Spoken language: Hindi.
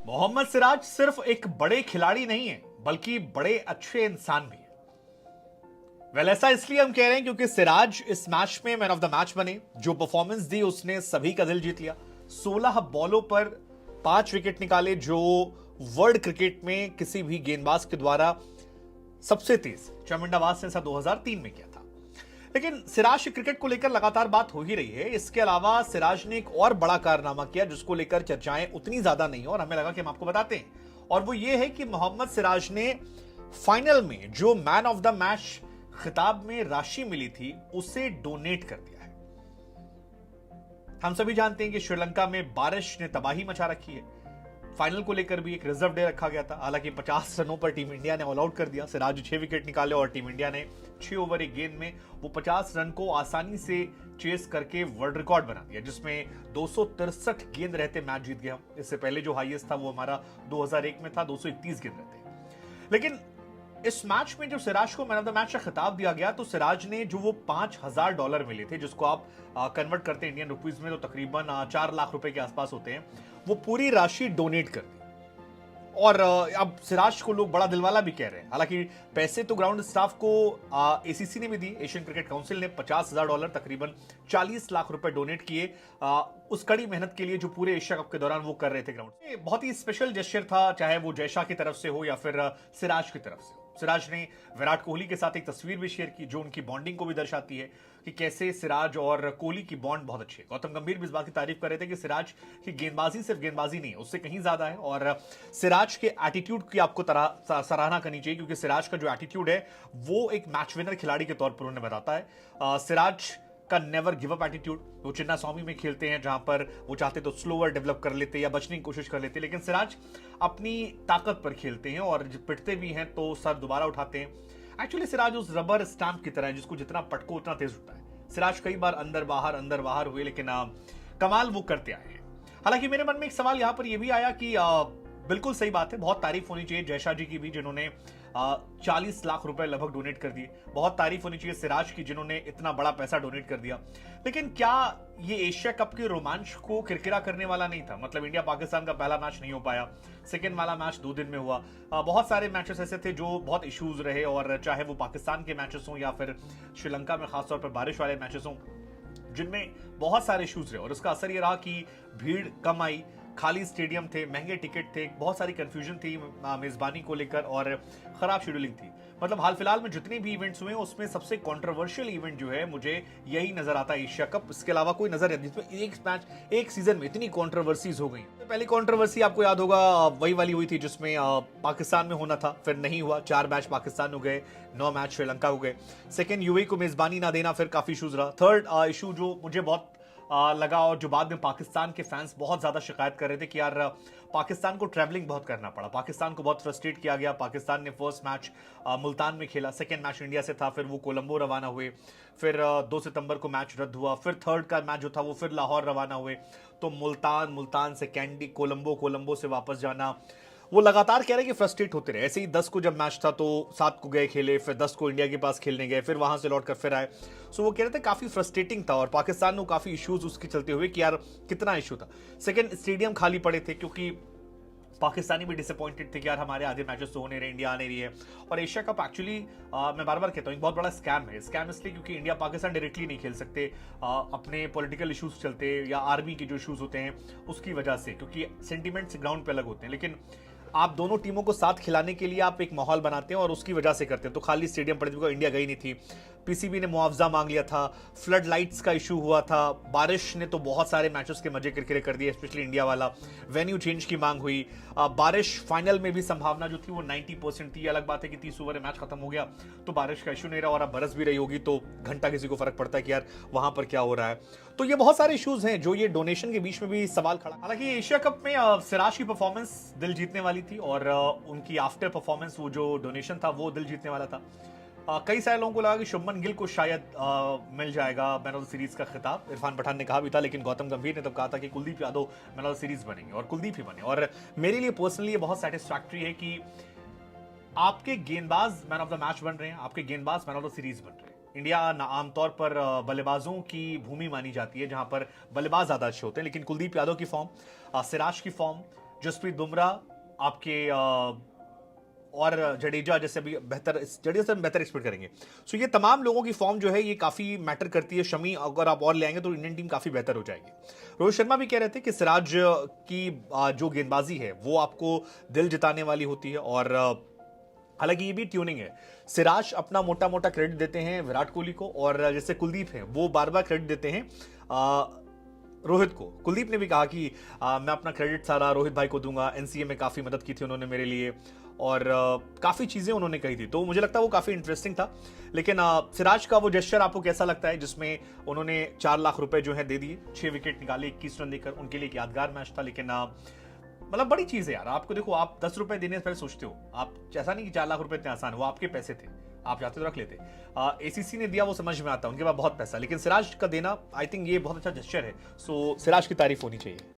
मोहम्मद सिराज सिर्फ एक बड़े खिलाड़ी नहीं है बल्कि बड़े अच्छे इंसान भी है। वेल ऐसा इसलिए हम कह रहे हैं क्योंकि सिराज इस मैच में मैन ऑफ द मैच बने। जो परफॉर्मेंस दी उसने सभी का दिल जीत लिया। 16 बॉलों पर 5 विकेट निकाले, जो वर्ल्ड क्रिकेट में किसी भी गेंदबाज के द्वारा सबसे तेज चामुंडाबाज ने ऐसा 2003 में किया था। लेकिन सिराज की क्रिकेट को लेकर लगातार बात हो ही रही है। इसके अलावा सिराज ने एक और बड़ा कारनामा किया जिसको लेकर चर्चाएं उतनी ज्यादा नहीं और हमें लगा कि हम आपको बताते हैं, और वो ये है कि मोहम्मद सिराज ने फाइनल में जो मैन ऑफ द मैच खिताब में राशि मिली थी उसे डोनेट कर दिया है। हम सभी जानते हैं कि श्रीलंका में बारिश ने तबाही मचा रखी है। फाइनल को लेकर भी एक रिजर्व डे रखा गया था। हालांकि 50 रनों पर टीम इंडिया ने ऑल आउट कर दिया। सिराज 6 विकेट निकाले और टीम इंडिया ने 6 ओवर एक गेंद में वो 50 रन को आसानी से चेस करके वर्ल्ड रिकॉर्ड बना दिया, जिसमें 263 गेंद रहते मैच जीत गया। इससे पहले जो हाईएस्ट था वो हमारा 2001 में था, 231 गेंद रहते। लेकिन इस मैच में जब सिराज को मैन ऑफ द मैच का खिताब दिया गया तो सिराज ने जो वो $5,000 मिले थे, जिसको आप कन्वर्ट करते हैं इंडियन रुपीज में तो तकरीबन 4 लाख रुपए के आसपास होते हैं, वो पूरी राशि डोनेट कर दी। और अब सिराज को लोग बड़ा दिलवाला भी कह रहे हैं। हालांकि पैसे तो ग्राउंड स्टाफ को एसीसी ने भी दी। एशियन क्रिकेट काउंसिल ने $50,000 तकरीबन 40 लाख रुपए डोनेट किए उस कड़ी मेहनत के लिए जो पूरे एशिया कप के दौरान वो कर रहे थे ग्राउंड। बहुत ही स्पेशल जेस्चर था, चाहे वो जयशाह की तरफ से हो या फिर सिराज की तरफ से हो। सिराज ने विराट कोहली के साथ एक तस्वीर भी शेयर की जो उनकी बॉन्डिंग को भी दर्शाती है कि कैसे सिराज और कोहली की बॉन्ड बहुत अच्छी है। गौतम गंभीर भी इस बात की तारीफ कर रहे थे कि सिराज की गेंदबाजी सिर्फ गेंदबाजी नहीं है, उससे कहीं ज्यादा है। और सिराज के एटीट्यूड की आपको सराहना करनी चाहिए क्योंकि सिराज का जो एटीट्यूड है वो एक मैच विनर खिलाड़ी के तौर पर उन्हें बताता है। सिराज का नेवर गिव अप एटीट्यूड। वो चिन्ना स्वामी में खेलते हैं जहां पर वो चाहते तो स्लोअर डेवलप कर लेते या बचने की कोशिश कर लेते, लेकिन सिराज अपनी ताकत पर खेलते हैं और जब पिटते भी हैं तो सर दोबारा उठाते हैं। एक्चुअली सिराज उस रबर स्टैंप की तरह है जिसको जितना पटको उतना तेज उठता है। सिराज कई बार अंदर बाहर हुए, लेकिन कमाल वो करते आए हैं। हालांकि मेरे मन में एक सवाल यहां पर यह भी आया कि बिल्कुल सही बात है, बहुत तारीफ होनी चाहिए जयशाह जी की भी जिन्होंने 40 लाख रुपए लगभग डोनेट कर दिए। बहुत तारीफ होनी चाहिए सिराज की जिन्होंने इतना बड़ा पैसा डोनेट कर दिया। लेकिन क्या ये एशिया कप के रोमांच को किरकिरा करने वाला नहीं था? मतलब इंडिया पाकिस्तान का पहला मैच नहीं हो पाया, सेकंड वाला मैच 2 दिन में हुआ। बहुत सारे मैचेस ऐसे थे जो बहुत इश्यूज रहे, और चाहे वो पाकिस्तान के मैचेस हों या फिर श्रीलंका में खासतौर पर बारिश वाले मैचेस हों, जिनमें बहुत सारे इश्यूज रहे। और उसका असर यह रहा कि भीड़ कम आई, खाली स्टेडियम थे, महंगे टिकट थे, बहुत सारी कंफ्यूजन थी मेजबानी को लेकर और खराब शेड्यूलिंग थी। मतलब हाल फिलहाल में जितने भी इवेंट्स हुए उसमें सबसे कंट्रोवर्शियल इवेंट जो है मुझे यही नजर आता है, एशिया कप। इसके अलावा कोई नजर नहीं जिसमें एक मैच एक सीजन में इतनी कंट्रोवर्सीज हो गई। पहली कंट्रोवर्सी आपको याद होगा वही वाली हुई थी जिसमें पाकिस्तान में होना था, फिर नहीं हुआ। 4 मैच पाकिस्तान हो गए, 9 मैच श्रीलंका हो गए। सेकेंड यूएई को मेजबानी ना देना, फिर काफी इशूज रहा। थर्ड इशू जो मुझे बहुत लगा और जो बाद में पाकिस्तान के फैंस बहुत ज्यादा शिकायत कर रहे थे कि यार पाकिस्तान को ट्रैवलिंग बहुत करना पड़ा, पाकिस्तान को बहुत फ्रस्ट्रेट किया गया। पाकिस्तान ने फर्स्ट मैच मुल्तान में खेला, सेकंड मैच इंडिया से था, फिर वो कोलंबो रवाना हुए, फिर 2 सितंबर को मैच रद्द हुआ, फिर थर्ड का मैच जो था वो फिर लाहौर रवाना हुए। तो मुल्तान से कैंडी, कोलंबो से वापस जाना, वो लगातार कह रहे कि फ्रस्ट्रेट होते रहे। ऐसे ही 10 को जब मैच था तो 7 को गए खेले, फिर 10 को इंडिया के पास खेलने गए, फिर वहां से लौट कर फिर आए। सो वो कह रहे थे काफी फ्रस्ट्रेटिंग था और पाकिस्तान में काफी इश्यूज उसके चलते हुए कि यार कितना इशू था। सेकंड, स्टेडियम खाली पड़े थे क्योंकि पाकिस्तानी भी डिसअपॉइंटेड थे कि यार हमारे आधे मैचेस तो होने रहे, इंडिया आने रही है। और एशिया कप एक्चुअली मैं बार बार कहता हूँ एक बहुत बड़ा स्कैम है। स्कैम इसलिए क्योंकि इंडिया पाकिस्तान डायरेक्टली नहीं खेल सकते, अपने पॉलिटिकल इश्यूज चलते या आर्मी के जो इश्यूज होते हैं उसकी वजह से, क्योंकि सेंटिमेंट्स ग्राउंड पे अलग होते हैं। लेकिन आप दोनों टीमों को साथ खिलाने के लिए आप एक माहौल बनाते हैं और उसकी वजह से करते हैं। तो खाली स्टेडियम पड़े थे, इंडिया गई नहीं थी। पीसीबी ने मुआवजा मांग लिया था, फ्लड लाइट्स का इशू हुआ था, बारिश ने तो बहुत सारे मैचेस के मजे किरकिरे कर दिए, स्पेशली इंडिया वाला। वेन्यू चेंज की मांग हुई। बारिश फाइनल में भी संभावना जो थी वो 90% थी। अलग बात है कि 30 ओवर में मैच खत्म हो गया तो बारिश का इशू नहीं रहा, और अब बरस भी रही होगी तो घंटा किसी को फर्क पड़ता है कि यार वहां पर क्या हो रहा है। तो ये बहुत सारे इश्यूज हैं जो ये डोनेशन के बीच में भी सवाल खड़ा। हालांकि एशिया कप में सिराज की परफॉर्मेंस दिल जीतने वाली थी और उनकी आफ्टर परफॉर्मेंस वो जो डोनेशन था वो दिल जीतने वाला था। कई सारे लोगों को लगा कि शुभमन गिल को शायद मिल जाएगा मैन ऑफ द सीरीज का खिताब। इरफान पठान ने कहा भी था, लेकिन गौतम गंभीर ने तब कहा था कि Kuldeep Yadav man of the series बनेंगे और कुलदीप ही बने। और मेरे लिए पर्सनली ये बहुत सेटिस्फैक्टरी है कि आपके गेंदबाज मैन ऑफ द मैच बन रहे हैं, आपके गेंदबाज मैन ऑफ द सीरीज बन रहे हैं। इंडिया आमतौर पर बल्लेबाजों की भूमि मानी जाती है जहां पर बल्लेबाज ज्यादा अच्छे होते हैं, लेकिन कुलदीप यादव की फॉर्म, सिराज की फॉर्म, जसप्रीत बुमराह आपके और जडेजा जैसे भी जडेजा से बेहतर एक्सपेक्ट करेंगे। सो ये तमाम लोगों की फॉर्म जो है ये काफी मैटर करती है। शमी अगर आप और ले आएंगे तो इंडियन टीम काफी बेहतर हो जाएगी। रोहित शर्मा भी कह रहे थे कि सिराज की जो गेंदबाजी है वो आपको दिल जिताने वाली होती है, और हालांकि ये भी ट्यूनिंग है। सिराज अपना मोटा मोटा क्रेडिट देते हैं विराट कोहली को, और जैसे कुलदीप है वो बार बार क्रेडिट देते हैं रोहित को। कुलदीप ने भी कहा कि मैं अपना क्रेडिट सारा रोहित भाई को दूंगा, एनसीए में काफी मदद की थी उन्होंने मेरे लिए, और काफी चीजें उन्होंने कही थी। तो मुझे लगता है वो काफी इंटरेस्टिंग था। लेकिन सिराज का वो जेस्चर आपको कैसा लगता है, जिसमें उन्होंने 4 लाख रुपए जो है दे दिए, 6 विकेट निकाले, 21 रन देकर, उनके लिए एक यादगार मैच था। लेकिन मतलब बड़ी चीज है यार। आपको देखो, आप 10 रुपए देने से पहले सोचते हो, आप ऐसा नहीं कि 4 लाख रुपए इतने आसान, वो आपके पैसे थे, आप जाते तो रख लेते। एसीसी ने दिया वो समझ में आता, उनके पास बहुत पैसा, लेकिन सिराज का देना आई थिंक ये बहुत अच्छा जेस्चर है। सो सिराज की तारीफ होनी चाहिए।